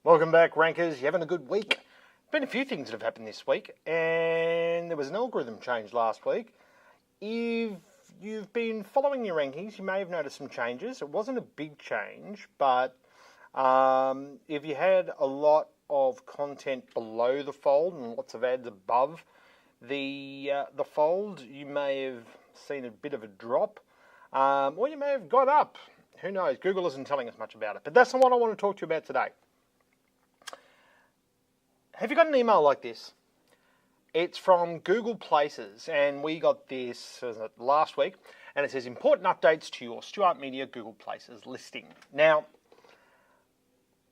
Welcome back, rankers. You having a good week? Been a few things that have happened this week, and there was an algorithm change last week. If you've been following your rankings, you may have noticed some changes. It wasn't a big change, but if you had a lot of content below the fold and lots of ads above the fold, you may have seen a bit of a drop, or you may have gone up. Who knows? Google isn't telling us much about it, but that's not what I want to talk to you about today. Have you got an email like this? It's from Google Places, and we got this last week, and it says, important updates to your Stuart Media Google Places listing. Now,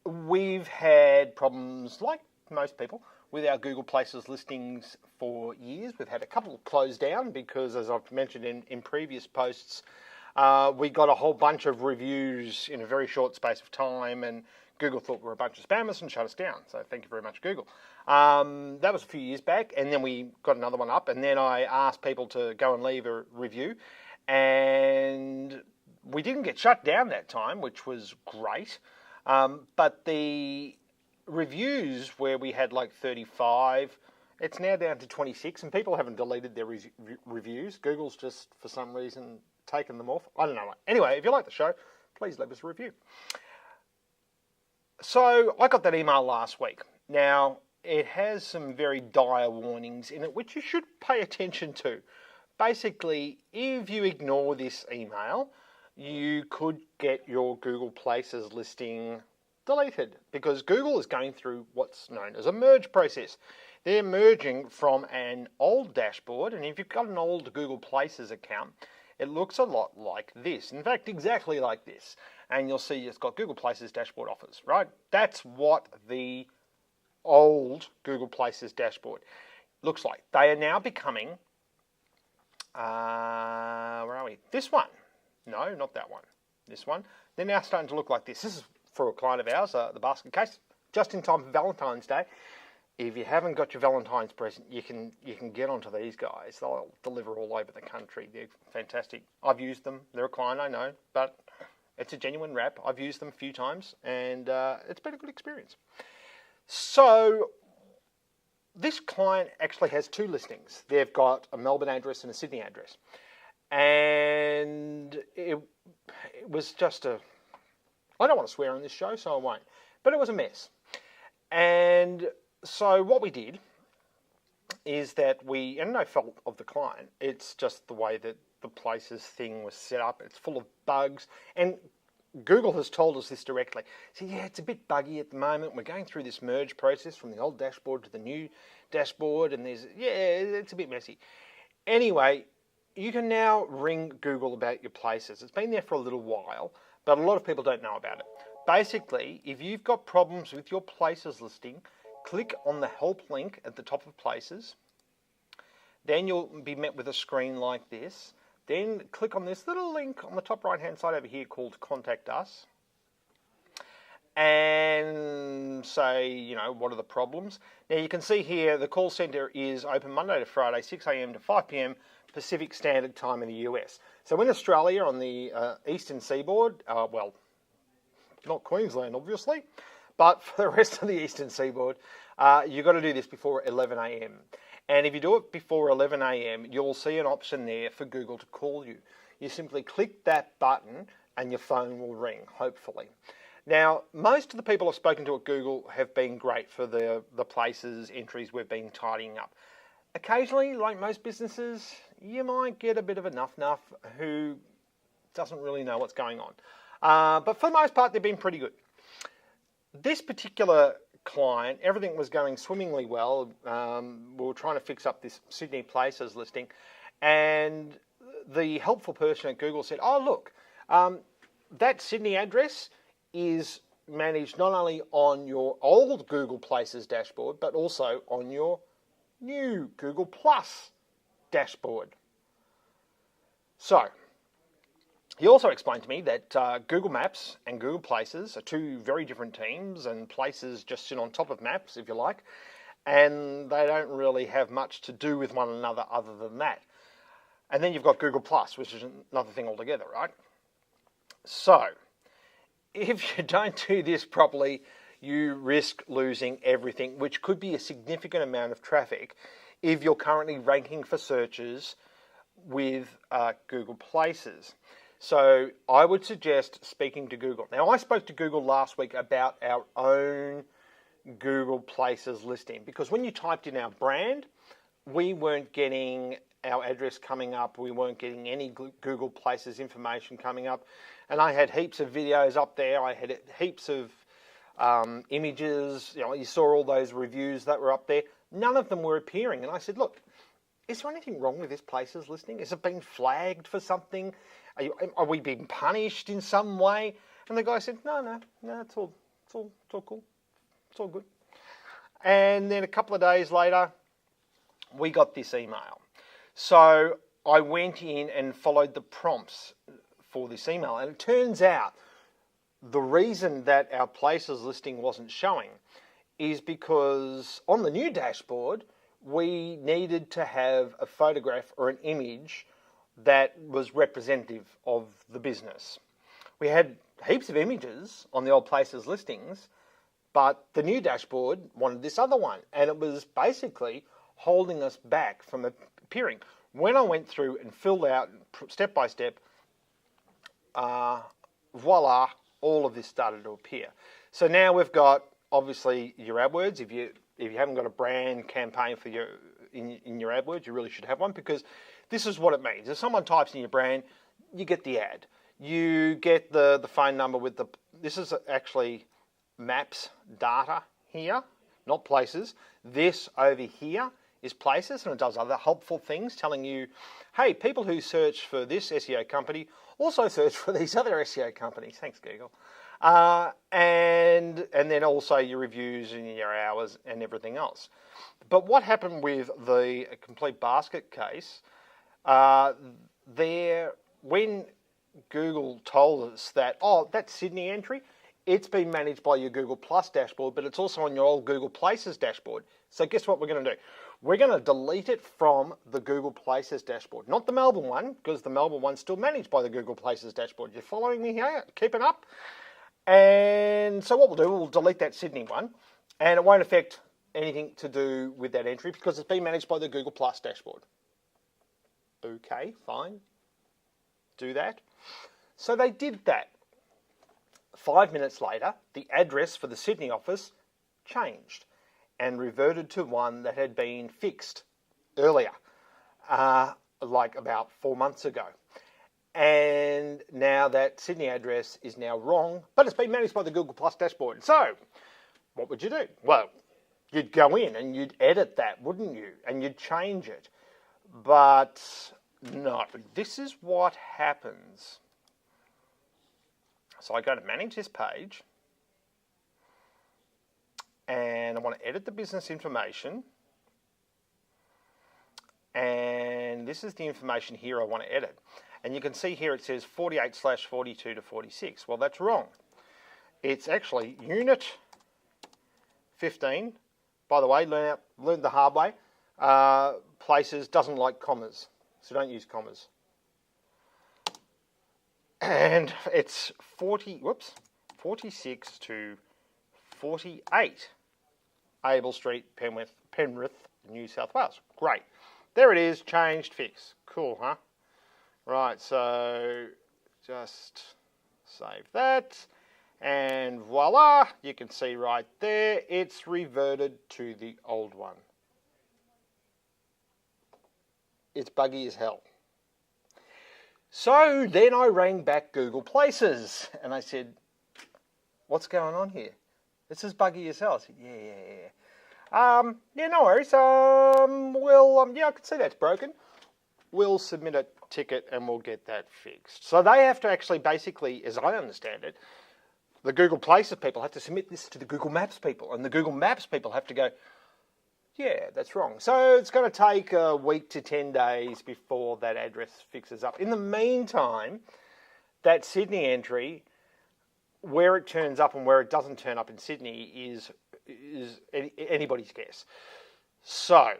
we've had problems, like most people, with our Google Places listings for years. We've had a couple closed down because, as I've mentioned in previous posts, we got a whole bunch of reviews in a very short space of time, and Google thought we were a bunch of spammers and shut us down. So thank you very much, Google. That was a few years back, and then we got another one up, and then I asked people to go and leave a review, and we didn't get shut down that time, which was great. But the reviews where we had like 35, it's now down to 26, and people haven't deleted their reviews. Google's just, for some reason, taken them off. I don't know. Anyway, if you like the show, please leave us a review. So I got that email last week. Now, it has some very dire warnings in it, which you should pay attention to. Basically, if you ignore this email, you could get your Google Places listing deleted, because Google is going through what's known as a merge process. They're merging from an old dashboard, and if you've got an old Google Places account, it looks a lot like this. In fact, exactly like this. And you'll see it's got Google Places dashboard offers, right? That's what the old Google Places dashboard looks like. They are now becoming, where are we? This one. No, not that one. This one. They're now starting to look like this. This is for a client of ours, the basket case, just in time for Valentine's Day. If you haven't got your Valentine's present, you can get onto these guys. They'll deliver all over the country. They're fantastic. I've used them. They're a client, I know, but it's a genuine wrap. I've used them a few times, and it's been a good experience. So this client actually has two listings. They've got a Melbourne address and a Sydney address. And it was just I don't want to swear on this show, so I won't. But it was a mess. And so what we did is that and no fault of the client, it's just the way that the Places thing was set up. It's full of bugs, and Google has told us this directly. So yeah, it's a bit buggy at the moment. We're going through this merge process from the old dashboard to the new dashboard, and it's a bit messy. Anyway, you can now ring Google about your Places. It's been there for a little while, but a lot of people don't know about it. Basically, if you've got problems with your Places listing, click on the help link at the top of Places. Then you'll be met with a screen like this. Then click on this little link on the top right-hand side over here called Contact Us. And say, what are the problems? Now you can see here the call center is open Monday to Friday, 6 a.m. to 5 p.m. Pacific Standard Time in the US. So in Australia, on the eastern seaboard, well, not Queensland obviously, but for the rest of the eastern seaboard, you've got to do this before 11 a.m. And if you do it before 11 a.m., you'll see an option there for Google to call you. You simply click that button and your phone will ring, hopefully. Now, most of the people I've spoken to at Google have been great for the Places entries we've been tidying up. Occasionally, like most businesses, you might get a bit of a nuff who doesn't really know what's going on. But for the most part, they've been pretty good. This particular client, everything was going swimmingly well. We were trying to fix up this Sydney Places listing, and the helpful person at Google said, oh, look, that Sydney address is managed not only on your old Google Places dashboard, but also on your new Google Plus dashboard. So, he also explained to me that Google Maps and Google Places are two very different teams, and Places just sit on top of Maps, if you like, and they don't really have much to do with one another other than that. And then you've got Google Plus, which is another thing altogether, right? So, if you don't do this properly, you risk losing everything, which could be a significant amount of traffic if you're currently ranking for searches with Google Places. So I would suggest speaking to Google. Now, I spoke to Google last week about our own Google Places listing, because when you typed in our brand, we weren't getting our address coming up. We weren't getting any Google Places information coming up. And I had heaps of videos up there. I had heaps of images. You saw all those reviews that were up there. None of them were appearing. And I said, look, is there anything wrong with this Places listing? Has it been flagged for something? Are we being punished in some way? And the guy said, no, it's all cool. It's all good. And then a couple of days later, we got this email. So I went in and followed the prompts for this email. And it turns out the reason that our Places listing wasn't showing is because on the new dashboard, we needed to have a photograph or an image that was representative of the business. We had heaps of images on the old Places listings, but the new dashboard wanted this other one, and it was basically holding us back from appearing. When I went through and filled out step by step, voila, all of this started to appear. So now we've got obviously your AdWords. If you haven't got a brand campaign for in your AdWords, you really should have one, because this is what it means. If someone types in your brand, you get the ad. You get the phone number with this is actually maps data here, not Places. This over here is Places, and it does other helpful things, telling you, hey, people who search for this SEO company also search for these other SEO companies. Thanks, Google. And then also your reviews and your hours and everything else. But what happened with the complete basket case, when Google told us that, that Sydney entry, it's been managed by your Google Plus dashboard, but it's also on your old Google Places dashboard. So guess what we're going to do? We're going to delete it from the Google Places dashboard. Not the Melbourne one, because the Melbourne one's still managed by the Google Places dashboard. You're following me here? Keeping up? And so what we'll do, we'll delete that Sydney one, and it won't affect anything to do with that entry because it's been managed by the Google Plus dashboard. Okay, fine. Do that. So they did that. 5 minutes later, the address for the Sydney office changed and reverted to one that had been fixed earlier, like about 4 months ago. And now that Sydney address is now wrong, but it's been managed by the Google Plus dashboard. So, what would you do? Well, you'd go in and you'd edit that, wouldn't you? And you'd change it. But no, this is what happens. So I go to manage this page, and I want to edit the business information. And this is the information here I want to edit. And you can see here it says 48/42 to 46. Well, that's wrong. It's actually unit 15. By the way, learned the hard way. Places doesn't like commas, so don't use commas. And it's 46 to 48 Abel Street, Penrith, New South Wales. Great. There it is, changed, fixed. Cool, huh? Right, so just save that. And voila, you can see right there, it's reverted to the old one. It's buggy as hell. So then I rang back Google Places and I said, what's going on here? This is buggy as hell. I said, yeah, no worries. I can see that's broken. We'll submit a ticket and we'll get that fixed. So they have to actually basically, as I understand it, the Google Places people have to submit this to the Google Maps people, and the Google Maps people have to go, yeah, that's wrong. So it's going to take a week to 10 days before that address fixes up. In the meantime, that Sydney entry, where it turns up and where it doesn't turn up in Sydney is anybody's guess. So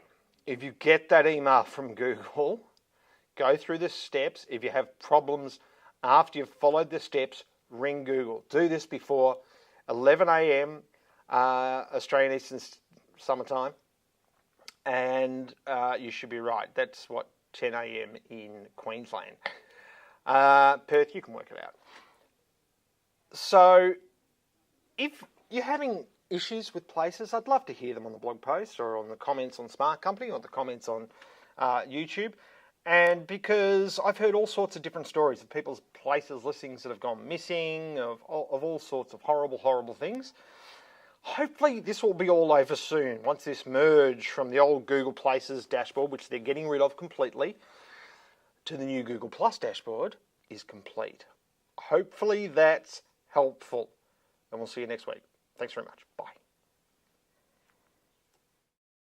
if you get that email from Google, go through the steps. If you have problems after you've followed the steps, ring Google. Do this before 11 a.m. Australian Eastern Summertime, and you should be right. That's what, 10 a.m. in Queensland. Perth, you can work it out. So if you're having issues with places, I'd love to hear them on the blog post or on the comments on Smart Company or the comments on YouTube. And because I've heard all sorts of different stories of people's places, listings that have gone missing, of all sorts of horrible, horrible things. Hopefully this will be all over soon, once this merge from the old Google Places dashboard, which they're getting rid of completely, to the new Google Plus dashboard is complete. Hopefully that's helpful. And we'll see you next week. Thanks very much. Bye.